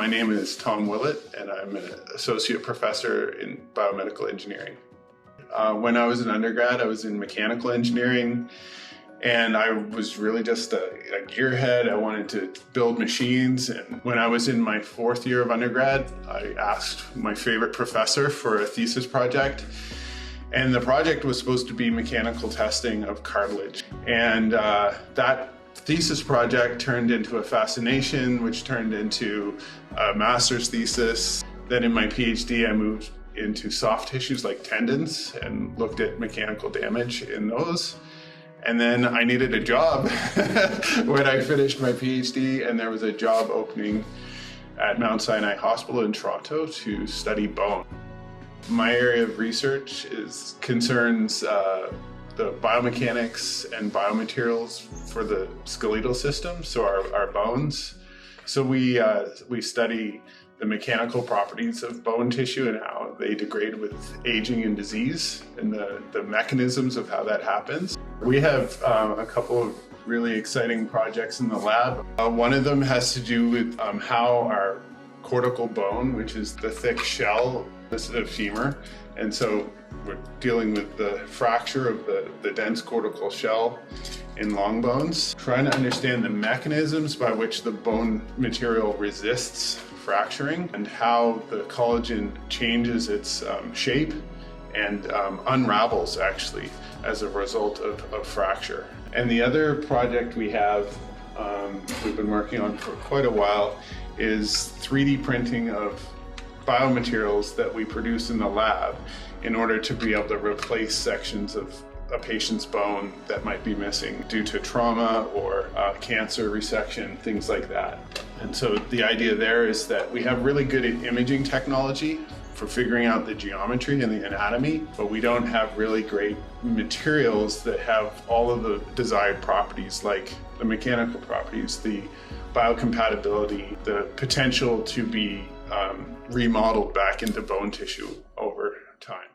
My name is Tom Willett, and I'm an associate professor in biomedical engineering. When I was an undergrad, I was in mechanical engineering, and I was really just a gearhead. I wanted to build machines, and when I was in my fourth year of undergrad, I asked my favorite professor for a thesis project, and the project was supposed to be mechanical testing of cartilage. And that thesis project turned into a fascination, which turned into a master's thesis. Then in my PhD, I moved into soft tissues like tendons and looked at mechanical damage in those. And then I needed a job when I finished my PhD, and there was a job opening at Mount Sinai Hospital in Toronto to study bone. My area of research concerns the biomechanics and biomaterials for the skeletal system, so our bones. So we study the mechanical properties of bone tissue and how they degrade with aging and disease, and the mechanisms of how that happens. We have a couple of really exciting projects in the lab. One of them has to do with how our cortical bone, which is the thick shell of the femur, and so we're dealing with the fracture of the dense cortical shell in long bones, trying to understand the mechanisms by which the bone material resists fracturing and how the collagen changes its shape and unravels actually as a result of fracture. And the other project we have, we've been working on for quite a while, is 3D printing of biomaterials that we produce in the lab in order to be able to replace sections of a patient's bone that might be missing due to trauma or cancer resection, things like that. And so the idea there is that we have really good imaging technology for figuring out the geometry and the anatomy, but we don't have really great materials that have all of the desired properties, like the mechanical properties, the biocompatibility, the potential to be remodeled back into bone tissue over time.